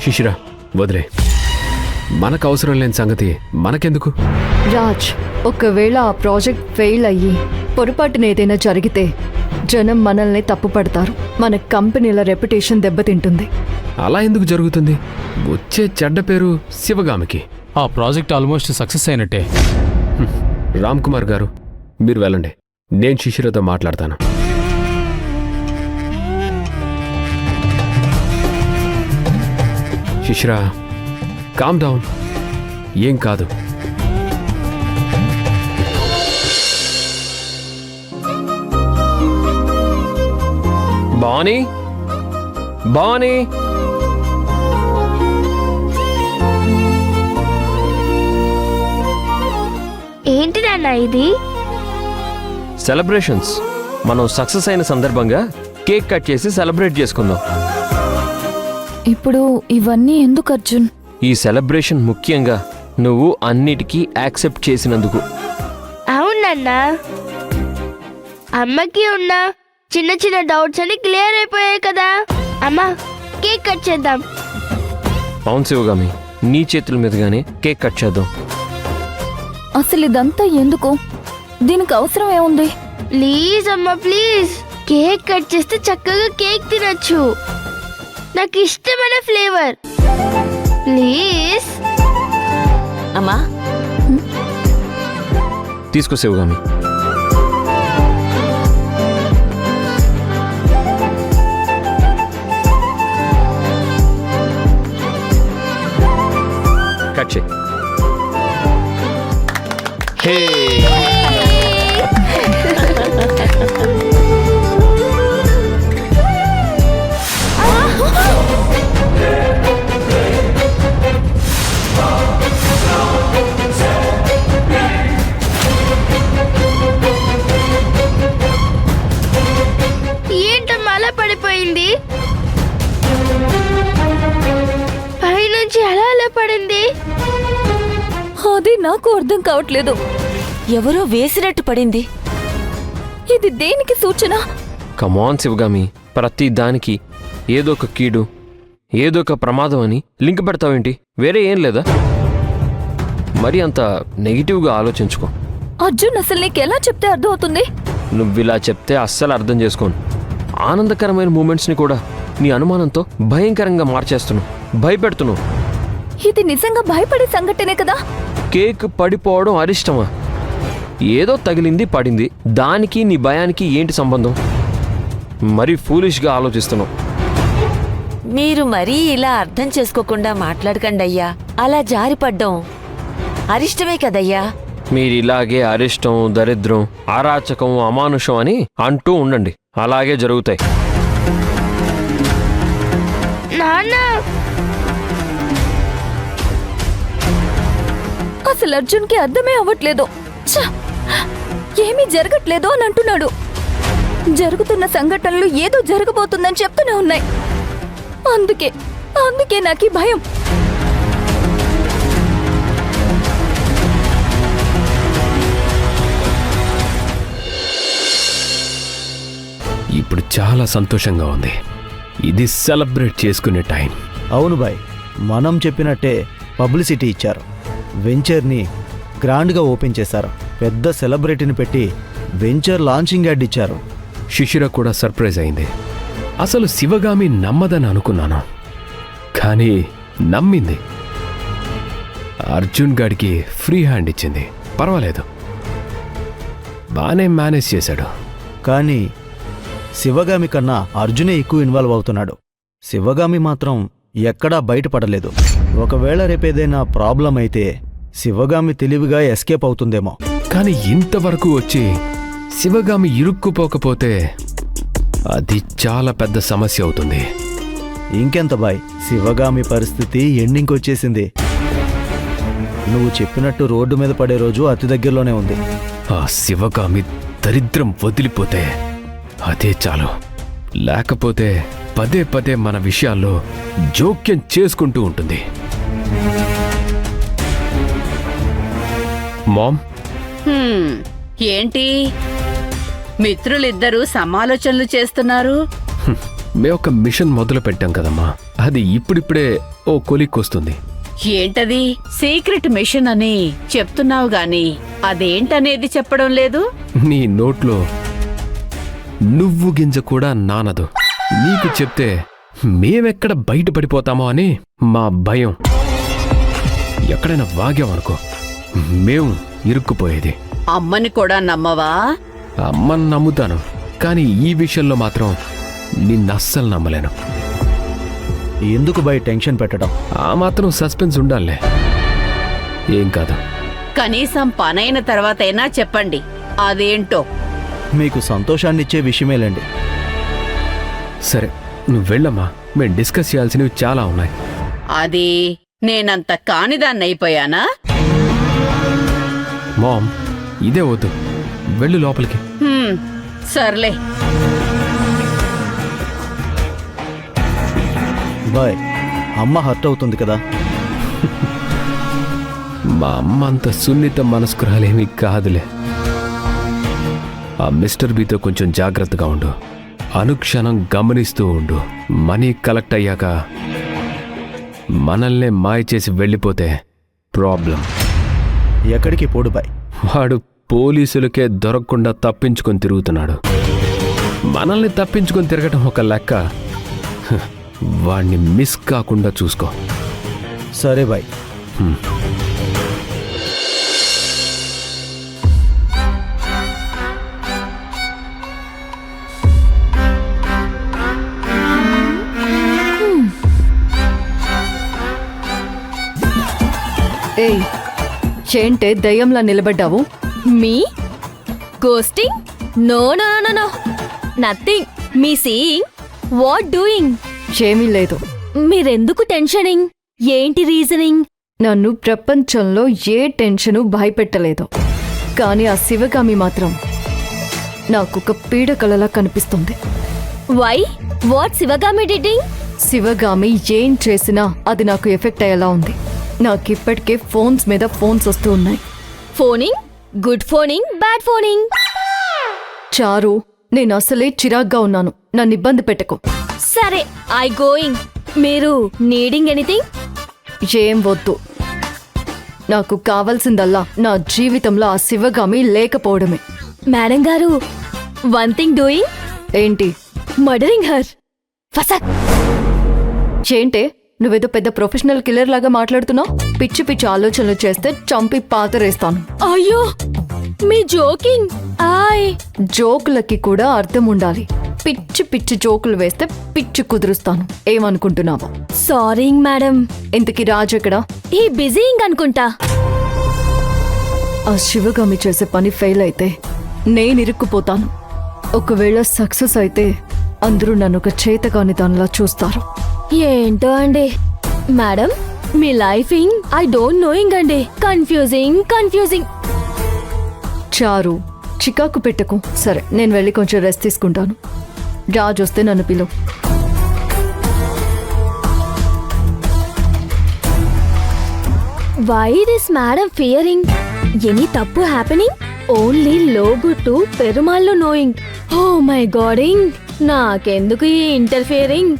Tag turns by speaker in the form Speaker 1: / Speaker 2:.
Speaker 1: శిశిర వదిలే, మనకు అవసరం లేని సంగతి మనకెందుకు?
Speaker 2: రాజ్, ఒకవేళ ఆ ప్రాజెక్ట్ ఫెయిల్ అయ్యి పొరపాటున ఏదైనా జరిగితే జనం మనల్ని తప్పుపడతారు. మన కంపెనీల రెప్యుటేషన్ దెబ్బతింటుంది.
Speaker 1: అలా ఎందుకు జరుగుతుంది? వచ్చే చెడ్డ పేరు శివగామికి.
Speaker 3: ఆ ప్రాజెక్ట్ ఆల్మోస్ట్ సక్సెస్ అయినట్టే.
Speaker 1: రామ్ కుమార్ గారు, మీరు వెళ్ళండి, నేను శిశిరతో మాట్లాడతాను. శిశిర, కామ్ డౌన్, ఏం కాదు. బానీ, బానీ,
Speaker 4: ఏంటి నాన్న ఇది?
Speaker 5: సెలబ్రేషన్స్. మనం సక్సెస్ అయిన సందర్భంగా కేక్ కట్ చేసి సెలబ్రేట్ చేసుకుందాం.
Speaker 6: ఇప్పుడు ఇవన్నీ ఎందుకు అర్జున్?
Speaker 5: ఈ సెలబ్రేషన్ ముఖ్యంగా నువ్వు అన్నిటికీ యాక్సెప్ట్ చేసినందుకు.
Speaker 4: అవునన్నా, అమ్మకి ఉన్న చిన్న చిన్న డౌట్స్ అన్ని క్లియర్ అయిపోయాయి కదా. అమ్మా, కేక్ కట్ చేద్దాం.
Speaker 5: అవును శివగామి, నీ చేతుల మీదుగానే కేక్ కట్ చేద్దాం.
Speaker 6: అసలు ఇదంతా ఎందుకు? దీనికి అవసరం ఏముంది?
Speaker 4: ప్లీజ్ అమ్మా, ప్లీజ్. కేక్ కట్ చేస్తే చక్కగా కేక్ తినొచ్చు. నాకు ఇష్టమైన ఫ్లేవర్. ప్లీజ్
Speaker 6: అమ్మా,
Speaker 5: తీసుకో శివగామి. కట్ చేయి. హే,
Speaker 4: ఏంటమ్మా అలా పడిపోయింది? పైనుంచి అలా పడింది.
Speaker 6: అది నాకు అర్థం కావట్లేదు. ఎవరో వేసినట్టు పడింది. ఇది దేనికి సూచన?
Speaker 5: కమాన్ శివగామి, ప్రతి దానికి ఏదో ఒక కీడు, ఏదో ఒక ప్రమాదం అని లింక్ పెడతావేంటి? వేరే ఏం లేదా? మరి అంత నెగిటివ్గా ఆలోచించుకో.
Speaker 6: అర్జున్, అసలు నీకెలా చెప్తే అర్థం అవుతుంది?
Speaker 5: నువ్విలా చెప్తే అస్సలు అర్థం చేసుకోను. ఆనందకరమైన మూమెంట్స్ని కూడా నీ అనుమానంతో భయంకరంగా మార్చేస్తున్నావు, భయపెడుతున్నావు.
Speaker 6: ఇది నిజంగా భయపడే సంఘటనే కదా?
Speaker 5: కేక్ పడిపోవడం అరిష్టమా? ఏదో తగిలింది, పడింది. దానికి నీ భయానికి ఏంటి సంబంధం? మరీ ఫూలిష్గా ఆలోచిస్తున్నావు.
Speaker 7: మీరు మరీ ఇలా అర్థం చేసుకోకుండా మాట్లాడకండి అయ్యా. అలా జారిపడ్డం అరిష్టమే కదయ్యా.
Speaker 5: మీరిలాగే అరిష్టం, దరిద్రం, అరాచకం, అమానుషం అని అంటూ ఉండండి. అలాగే జరుగుతాయి.
Speaker 4: నాన్న,
Speaker 6: అసలు అర్జున్కి అర్థమే అవ్వట్లేదు. ఛ! ఏమీ జరగట్లేదు అని అంటున్నాడు. జరుగుతున్న సంఘటనలు ఏదో జరగబోతుందని చెప్తూనే ఉన్నాయి. అందుకే నాకు ఈ భయం.
Speaker 1: ఇప్పుడు చాలా సంతోషంగా ఉంది. ఇది సెలబ్రేట్ చేసుకునే టైం.
Speaker 8: అవును బాయ్, మనం చెప్పినట్టే పబ్లిసిటీ ఇచ్చారు. వెంచర్ని గ్రాండ్గా ఓపెన్ చేశారు. పెద్ద సెలబ్రిటీని పెట్టి వెంచర్ లాంచింగ్ యాడ్ ఇచ్చారు.
Speaker 1: శిశిర కూడా సర్ప్రైజ్ అయింది. అసలు శివగామి నమ్మదని అనుకున్నాను, కానీ నమ్మింది. అర్జున్ గాడికి ఫ్రీ హ్యాండ్ ఇచ్చింది. పర్వాలేదు, బానే మేనేజ్ చేశాడు.
Speaker 8: కానీ శివగామి కన్నా అర్జునే ఎక్కువ ఇన్వాల్వ్ అవుతున్నాడు. శివగామి మాత్రం ఎక్కడా బయటపడలేదు. ఒకవేళ రేపేదైనా ప్రాబ్లం అయితే శివగామి తెలివిగా ఎస్కేప్ అవుతుందేమో.
Speaker 1: కానీ ఇంతవరకు వచ్చి శివగామి ఇరుక్కుపోకపోతే అది చాలా పెద్ద సమస్య అవుతుంది.
Speaker 8: ఇంకెంత బాయ్, శివగామి పరిస్థితి ఎండింగ్ వచ్చేసింది. నువ్వు చెప్పినట్టు రోడ్డు మీద పడే రోజు అతి దగ్గరలోనే ఉంది.
Speaker 1: ఆ శివగామి దరిద్రం వదిలిపోతే అదే చాలు. లేకపోతే పదే పదే మన విషయాల్లో జోక్యం చేసుకుంటూ ఉంటుంది. మామ్,
Speaker 9: ఏంటి మిత్రులిద్దరూ సమాలోచనలు చేస్తున్నారు?
Speaker 1: మేము ఒక మిషన్ మొదలు పెట్టాం కదమ్మా, అది ఇప్పుడిప్పుడే ఓ కొలిక్ వస్తుంది.
Speaker 9: ఏంటది? సీక్రెట్ మిషన్ అని చెప్తున్నావు గాని అదేంటనేది చెప్పడం లేదు.
Speaker 1: నీ నోట్లో నువ్వు గింజ కూడా నానదు. నీకు చెప్తే మేమెక్కడ బయటపడిపోతామో అని మా భయం. ఎక్కడైనా వాగామనుకో మేము ఇరుక్కుపోయేది.
Speaker 9: అమ్మని కూడా నమ్మవా?
Speaker 1: అమ్మని నమ్ముతాను, కానీ ఈ విషయంలో మాత్రం నిన్నస్సలు నమ్మలేను.
Speaker 8: ఎందుకు బై టెన్షన్ పెట్టడం?
Speaker 1: ఆ మాత్రం సస్పెన్స్ ఉండాలే. ఏం కాదు.
Speaker 9: కనీసం పనైన తర్వాతైనా చెప్పండి అదేంటో.
Speaker 8: మీకు సంతోషాన్నిచ్చే విషయమేలండి.
Speaker 1: సరే నువ్వు వెళ్ళమ్మా, మేము డిస్కస్ చేయాల్సినవి చాలా ఉన్నాయి.
Speaker 9: అది నేనంత కానిదాన్నైపోయానా?
Speaker 1: మామ్, ఇదే వద్దు, వెళ్ళు లోపలికి.
Speaker 9: సర్లే.
Speaker 8: బాయ్, అమ్మ హర్ట్ అవుతుంది కదా.
Speaker 1: మా అమ్మ అంత సున్నిత మనస్కురాలేమీ కాదులే. ఆ మిస్టర్ బితో కొంచెం జాగ్రత్తగా ఉండు. అనుక్షణం గమనిస్తూ ఉండు. మనీ కలెక్ట్ అయ్యాక మనల్నే మాయ చేసి వెళ్ళిపోతే ప్రాబ్లం.
Speaker 8: ఎక్కడికి పోడు బాయ్?
Speaker 1: వాడు పోలీసులకే దొరకకుండా తప్పించుకొని తిరుగుతున్నాడు. మనల్ని తప్పించుకొని తిరగటం ఒక లెక్క. హ, వాణ్ణి మిస్ కాకుండా చూసుకో.
Speaker 8: సరే బాయ్.
Speaker 2: ఏయ్, ఏంటే దయ్యంలా నిలబడ్డావు?
Speaker 6: Me ghosting? No no no no nothing. Me seeing what doing?
Speaker 2: ఏమీ లేదు.
Speaker 6: మీరెందుకు టెన్షనింగ్? ఏంటి రీజనింగ్?
Speaker 2: నన్ను ప్రపంచంలో ఏ టెన్షను భయపెట్టలేదు, కానీ ఆ శివగామి మాత్రం నాకొక పీడకలలా కనిపిస్తుంది.
Speaker 6: వై? వాట్ శివగామి డిడింగ్?
Speaker 2: శివగామి ఏం చేసినా అది నాకు ఎఫెక్ట్ అయ్యేలా ఉంది. నాకిప్పటికే ఫోన్స్ మీద ఫోన్స్ వస్తూ ఉన్నాయి.
Speaker 6: Phoning? Good phoning, bad phoning?
Speaker 2: చారు, నేను అసలే చిరాగ్గా ఉన్నాను, నన్ను ఇబ్బంది పెట్టకు.
Speaker 6: సరే, ఐ గోయింగ్. మీరు నీడింగ్ ఎనీథింగ్?
Speaker 2: ఏం వద్దు. నాకు కావాల్సిందల్లా నా జీవితంలో ఆ శివగామి లేకపోవడమే.
Speaker 6: మేడం గారు, వన్ థింగ్ డూయింగ్.
Speaker 2: ఏంటి?
Speaker 6: Murdering her. ఫసక్.
Speaker 2: ఏంటే నువ్వేదో పెద్ద ప్రొఫెషనల్ కిల్లర్ లాగా మాట్లాడుతున్నావు? పిచ్చి పిచ్చి ఆలోచనలు చేస్తే చంపి పాతరేస్తాను.
Speaker 6: అయ్యో, మీ జోకింగ్.
Speaker 2: జోకులకి కూడా అర్థం ఉండాలి. పిచ్చి పిచ్చి జోకులు వేస్తే పిచ్చి కుదురుస్తాను. ఏమనుకుంటున్నావా?
Speaker 6: Sorry madam.
Speaker 2: ఇంతకీ రాజు ఎక్కడా?
Speaker 6: ఈ బిజీయింగ్ అనుకుంటా.
Speaker 2: ఆ శివగామి చేసే పని ఫెయిల్ అయితే నేను ఇరుక్కుపోతాను. ఒకవేళ సక్సెస్ అయితే అందరూ నన్ను ఒక చేతగాని దానిలా చూస్తారు.
Speaker 6: ఏంటో అండి madam, me lifing I don't knowing అండి. కన్ఫ్యూజింగ్.
Speaker 2: చారు, చికాకు పెట్టకు. సరే, నేను వెళ్ళి కొంచెం రెస్ట్ తీసుకుంటాను. రాజు వస్తే నన్ను పిలువు.
Speaker 6: Why this madam fearing? Any తప్పు హ్యాపెనింగ్? ఓన్లీ లోగు టు పెరుమాళ్ళు నోయింగ్. ఓ మై గాడింగ్, నాకెందుకు ఈ ఇంటర్ఫియరింగ్?